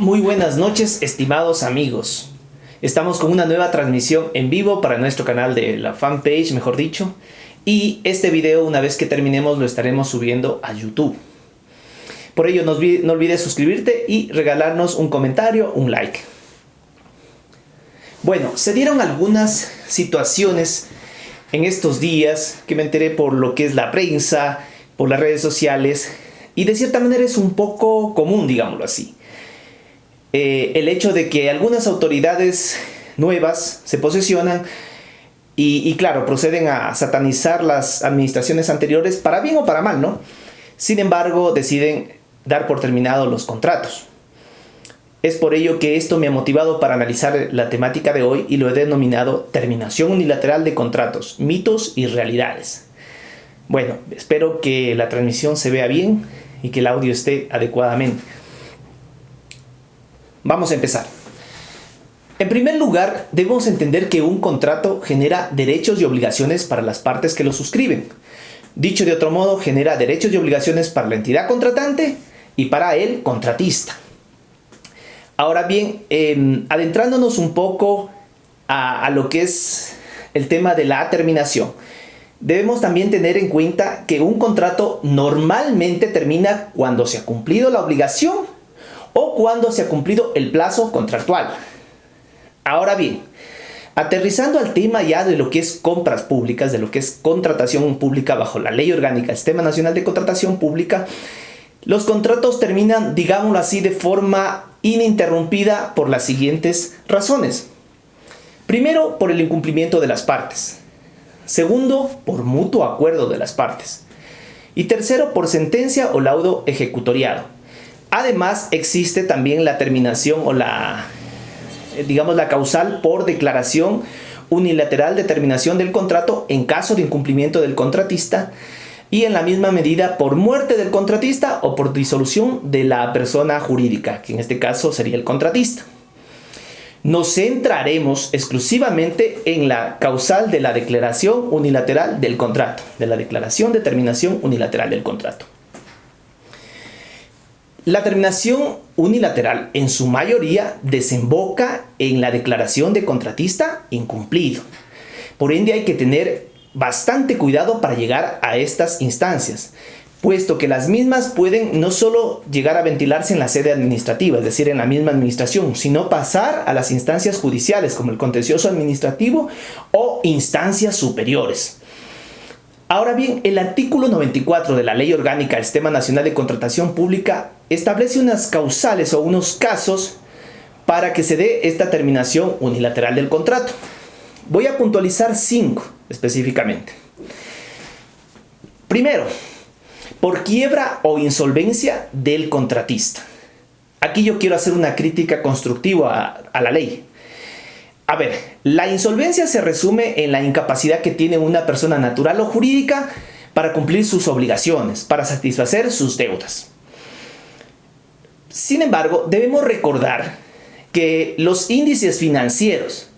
Muy buenas noches, estimados amigos. Estamos con una nueva transmisión en vivo para nuestro canal de la fanpage, mejor dicho. Y este video, una vez que terminemos, lo estaremos subiendo a YouTube. Por ello, no olvides suscribirte y regalarnos un comentario, un like. Bueno, se dieron algunas situaciones en estos días que me enteré por lo que es la prensa, por las redes sociales, y de cierta manera es un poco común, digámoslo así. El hecho de que algunas autoridades nuevas se posesionan y claro, proceden a satanizar las administraciones anteriores para bien o para mal, ¿no? Sin embargo, deciden dar por terminados los contratos. Es por ello que esto me ha motivado para analizar la temática de hoy y lo he denominado terminación unilateral de contratos, mitos y realidades. Bueno, espero que la transmisión se vea bien y que el audio esté adecuadamente. Vamos a empezar. En primer lugar, debemos entender que un contrato genera derechos y obligaciones para las partes que lo suscriben. Dicho de otro modo, genera derechos y obligaciones para la entidad contratante y para el contratista. Ahora bien, adentrándonos un poco a lo que es el tema de la terminación, debemos también tener en cuenta que un contrato normalmente termina cuando se ha cumplido la obligación o cuando se ha cumplido el plazo contractual. Ahora bien, aterrizando al tema ya de lo que es compras públicas, de lo que es contratación pública bajo la Ley Orgánica del Sistema Nacional de Contratación Pública, los contratos terminan, digámoslo así, de forma ininterrumpida por las siguientes razones. Primero, por el incumplimiento de las partes. Segundo, por mutuo acuerdo de las partes. Y tercero, por sentencia o laudo ejecutoriado. Además, existe también la terminación o la causal por declaración unilateral de terminación del contrato en caso de incumplimiento del contratista y en la misma medida por muerte del contratista o por disolución de la persona jurídica, que en este caso sería el contratista. Nos centraremos exclusivamente en la causal de la declaración unilateral del contrato, de la declaración de terminación unilateral del contrato. La terminación unilateral en su mayoría desemboca en la declaración de contratista incumplido. Por ende hay que tener bastante cuidado para llegar a estas instancias, puesto que las mismas pueden no solo llegar a ventilarse en la sede administrativa, es decir, en la misma administración, sino pasar a las instancias judiciales como el contencioso administrativo o instancias superiores. Ahora bien, el artículo 94 de la Ley Orgánica del Sistema Nacional de Contratación Pública establece unas causales o unos casos para que se dé esta terminación unilateral del contrato. Voy a puntualizar 5 específicamente. Primero, por quiebra o insolvencia del contratista. Aquí yo quiero hacer una crítica constructiva a la ley. A ver, la insolvencia se resume en la incapacidad que tiene una persona natural o jurídica para cumplir sus obligaciones, para satisfacer sus deudas. Sin embargo, debemos recordar que los índices financieros,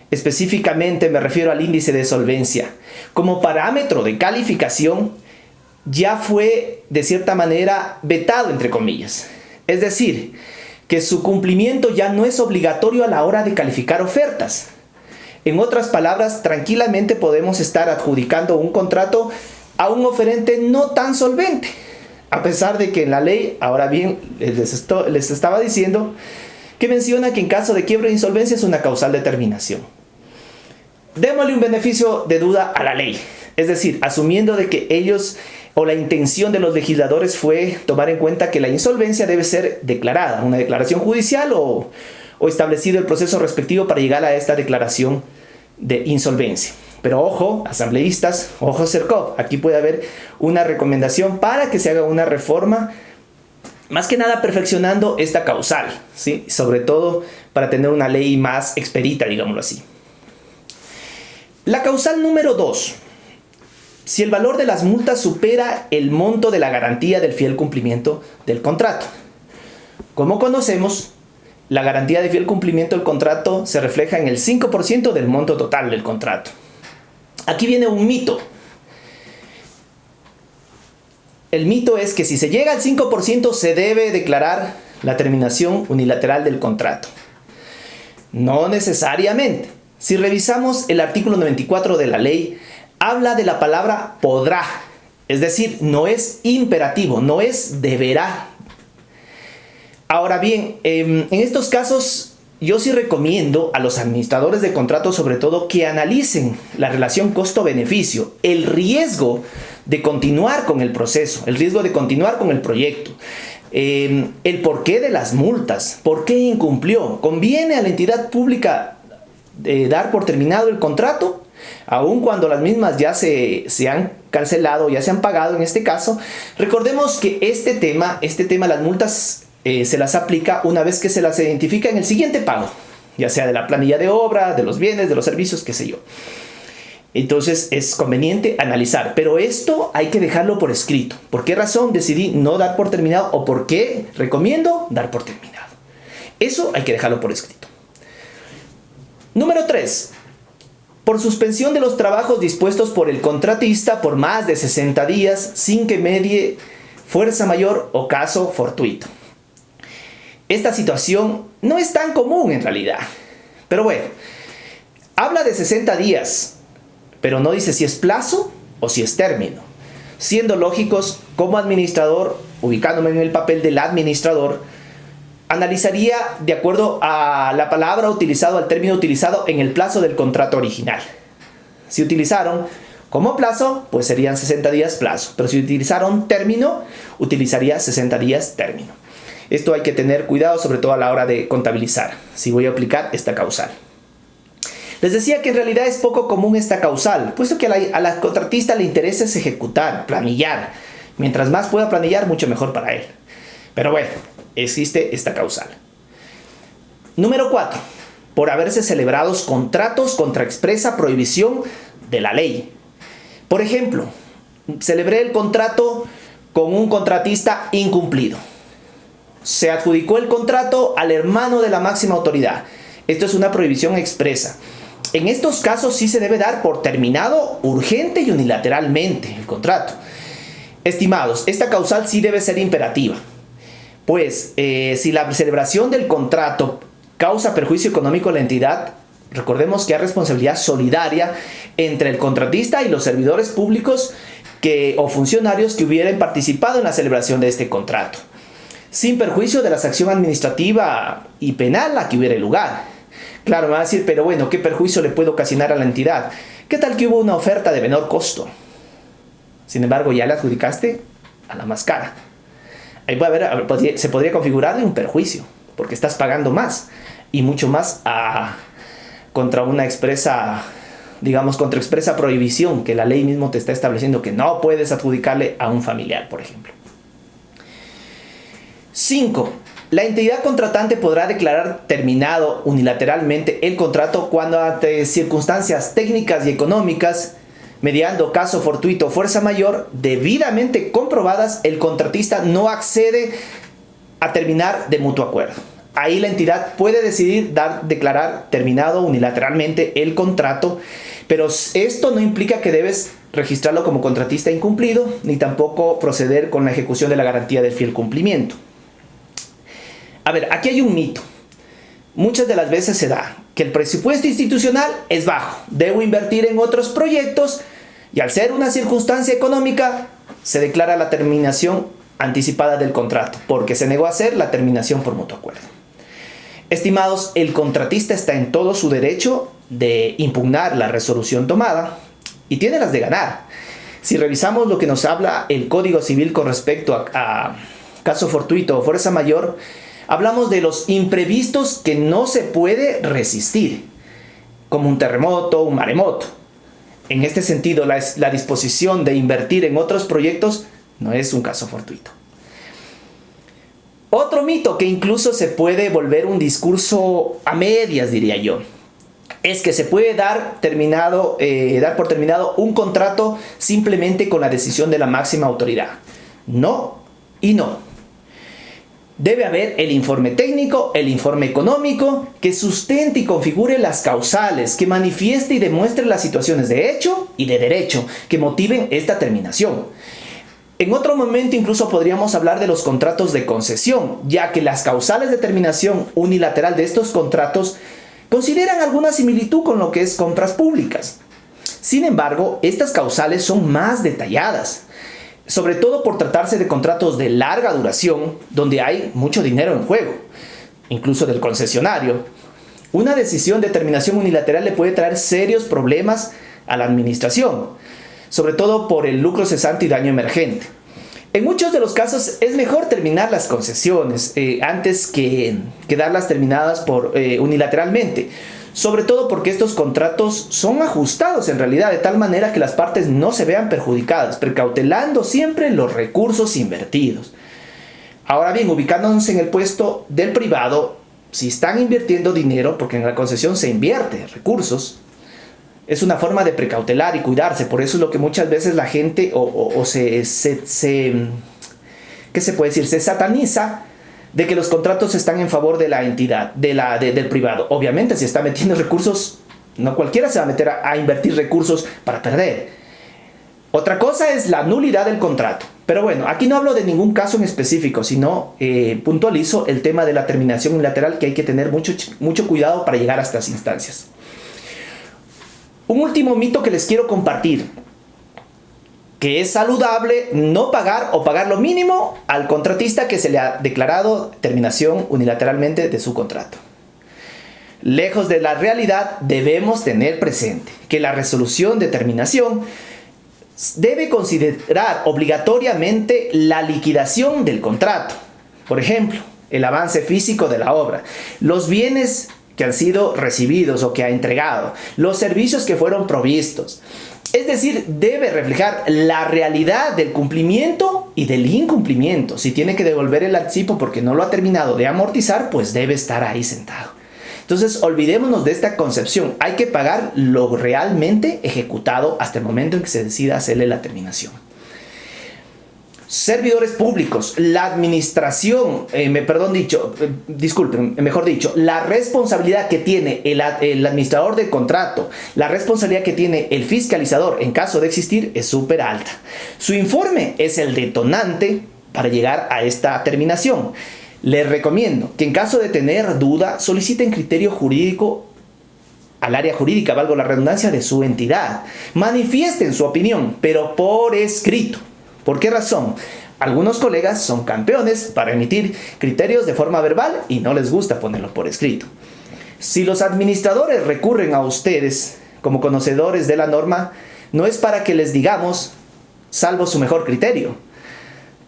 específicamente me refiero al índice de solvencia, como parámetro de calificación, ya fue de cierta manera vetado, entre comillas. Es decir, que su cumplimiento ya no es obligatorio a la hora de calificar ofertas. En otras palabras, tranquilamente podemos estar adjudicando un contrato a un oferente no tan solvente, a pesar de que en la ley, ahora bien, les estaba diciendo que menciona que en caso de quiebra e insolvencia es una causal de terminación. Démosle un beneficio de duda a la ley, es decir, asumiendo de que ellos o la intención de los legisladores fue tomar en cuenta que la insolvencia debe ser declarada, una declaración judicial o establecido el proceso respectivo para llegar a esta declaración de insolvencia. Pero ojo, asambleístas, ojo CERCOP, aquí puede haber una recomendación para que se haga una reforma, más que nada perfeccionando esta causal, ¿sí? Sobre todo para tener una ley más expedita, digámoslo así. La causal número 2. Si el valor de las multas supera el monto de la garantía del fiel cumplimiento del contrato. Como conocemos, la garantía de fiel cumplimiento del contrato se refleja en el 5% del monto total del contrato. Aquí viene un mito. El mito es que si se llega al 5% se debe declarar la terminación unilateral del contrato? No necesariamente. Si revisamos el artículo 94 de la ley, habla de la palabra podrá. Es decir, no es imperativo, no es deberá. Ahora bien, en estos casos yo sí recomiendo a los administradores de contratos sobre todo que analicen la relación costo-beneficio, el riesgo de continuar con el proceso, el riesgo de continuar con el proyecto, el porqué de las multas, por qué incumplió. ¿Conviene a la entidad pública dar por terminado el contrato? Aun cuando las mismas ya se han cancelado, ya se han pagado en este caso. Recordemos que este tema, las multas se las aplica una vez que se las identifica en el siguiente pago, ya sea de la planilla de obra, de los bienes, de los servicios, qué sé yo. Entonces es conveniente analizar, pero esto hay que dejarlo por escrito. ¿Por qué razón decidí no dar por terminado o por qué recomiendo dar por terminado? Eso hay que dejarlo por escrito. Número 3. Por suspensión de los trabajos dispuestos por el contratista por más de 60 días sin que medie fuerza mayor o caso fortuito. Esta situación no es tan común en realidad. Pero bueno, habla de 60 días, pero no dice si es plazo o si es término. Siendo lógicos, como administrador, ubicándome en el papel del administrador, analizaría de acuerdo a la palabra utilizada, al término utilizado en el plazo del contrato original. Si utilizaron como plazo, pues serían 60 días plazo. Pero si utilizaron término, utilizaría 60 días término. Esto hay que tener cuidado, sobre todo a la hora de contabilizar, si voy a aplicar esta causal. Les decía que en realidad es poco común esta causal, puesto que a la contratista le interesa es ejecutar, planillar. Mientras más pueda planillar, mucho mejor para él. Pero bueno, existe esta causal. Número 4. Por haberse celebrado contratos contra expresa prohibición de la ley. Por ejemplo, celebré el contrato con un contratista incumplido. Se adjudicó el contrato al hermano de la máxima autoridad. Esto es una prohibición expresa. En estos casos sí se debe dar por terminado urgente y unilateralmente el contrato. Estimados, esta causal sí debe ser imperativa. Pues si la celebración del contrato causa perjuicio económico a la entidad, recordemos que hay responsabilidad solidaria entre el contratista y los servidores públicos o funcionarios que hubieran participado en la celebración de este contrato, sin perjuicio de la sanción administrativa y penal a que hubiera lugar. Claro, me va a decir, pero bueno, ¿qué perjuicio le puede ocasionar a la entidad? ¿Qué tal que hubo una oferta de menor costo? Sin embargo, ya le adjudicaste a la más cara. Ahí se podría configurar un perjuicio, porque estás pagando más, y mucho más contra una expresa, digamos, contra expresa prohibición que la ley mismo te está estableciendo que no puedes adjudicarle a un familiar, por ejemplo. 5. La entidad contratante podrá declarar terminado unilateralmente el contrato cuando ante circunstancias técnicas y económicas, mediando caso fortuito o fuerza mayor, debidamente comprobadas, el contratista no accede a terminar de mutuo acuerdo. Ahí la entidad puede decidir declarar terminado unilateralmente el contrato, pero esto no implica que debes registrarlo como contratista incumplido, ni tampoco proceder con la ejecución de la garantía de fiel cumplimiento. A ver, aquí hay un mito. Muchas de las veces se da que el presupuesto institucional es bajo, debo invertir en otros proyectos y al ser una circunstancia económica se declara la terminación anticipada del contrato porque se negó a hacer la terminación por mutuo acuerdo. Estimados, el contratista está en todo su derecho de impugnar la resolución tomada y tiene las de ganar. Si revisamos lo que nos habla el Código Civil con respecto a caso fortuito o fuerza mayor, hablamos de los imprevistos que no se puede resistir, como un terremoto, un maremoto. En este sentido, la disposición de invertir en otros proyectos no es un caso fortuito. Otro mito que incluso se puede volver un discurso a medias, diría yo, es que se puede dar por terminado un contrato simplemente con la decisión de la máxima autoridad. No y no. Debe haber el informe técnico, el informe económico, que sustente y configure las causales, que manifieste y demuestre las situaciones de hecho y de derecho que motiven esta terminación. En otro momento incluso podríamos hablar de los contratos de concesión, ya que las causales de terminación unilateral de estos contratos consideran alguna similitud con lo que es compras públicas. Sin embargo, estas causales son más detalladas, sobre todo por tratarse de contratos de larga duración, donde hay mucho dinero en juego, incluso del concesionario. Una decisión de terminación unilateral le puede traer serios problemas a la administración, sobre todo por el lucro cesante y daño emergente. En muchos de los casos es mejor terminar las concesiones antes que darlas terminadas unilateralmente, sobre todo porque estos contratos son ajustados en realidad de tal manera que las partes no se vean perjudicadas, precautelando siempre los recursos invertidos. Ahora bien, ubicándonos en el puesto del privado, si están invirtiendo dinero, porque en la concesión se invierte recursos, es una forma de precautelar y cuidarse. Por eso es lo que muchas veces la gente ¿qué se puede decir? Se sataniza de que los contratos están en favor de la entidad, del privado. Obviamente, si está metiendo recursos, no cualquiera se va a meter a invertir recursos para perder. Otra cosa es la nulidad del contrato. Pero bueno, aquí no hablo de ningún caso en específico, sino puntualizo el tema de la terminación unilateral, que hay que tener mucho cuidado para llegar a estas instancias. Un último mito que les quiero compartir, que es saludable no pagar o pagar lo mínimo al contratista que se le ha declarado terminación unilateralmente de su contrato. Lejos de la realidad, debemos tener presente que la resolución de terminación debe considerar obligatoriamente la liquidación del contrato. Por ejemplo, el avance físico de la obra, los bienes que han sido recibidos o que ha entregado, los servicios que fueron provistos. Es decir, debe reflejar la realidad del cumplimiento y del incumplimiento. Si tiene que devolver el anticipo porque no lo ha terminado de amortizar, pues debe estar ahí sentado. Entonces, olvidémonos de esta concepción. Hay que pagar lo realmente ejecutado hasta el momento en que se decida hacerle la terminación. Servidores públicos, la administración, la responsabilidad que tiene el administrador del contrato, la responsabilidad que tiene el fiscalizador en caso de existir es súper alta. Su informe es el detonante para llegar a esta terminación. Les recomiendo que en caso de tener duda, soliciten criterio jurídico al área jurídica, valga la redundancia, de su entidad. Manifiesten su opinión, pero por escrito. ¿Por qué razón? Algunos colegas son campeones para emitir criterios de forma verbal y no les gusta ponerlo por escrito. Si los administradores recurren a ustedes como conocedores de la norma, no es para que les digamos, salvo su mejor criterio,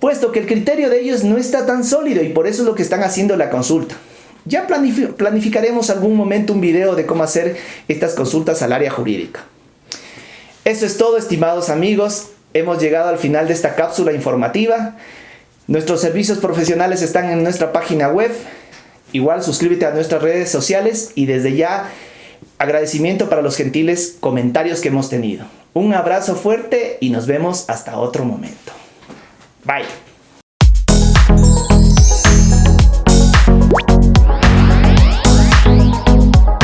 puesto que el criterio de ellos no está tan sólido y por eso es lo que están haciendo la consulta. Ya planificaremos algún momento un video de cómo hacer estas consultas al área jurídica. Eso es todo, estimados amigos. Hemos llegado al final de esta cápsula informativa. Nuestros servicios profesionales están en nuestra página web. Igual suscríbete a nuestras redes sociales y desde ya agradecimiento para los gentiles comentarios que hemos tenido. Un abrazo fuerte y nos vemos hasta otro momento. Bye.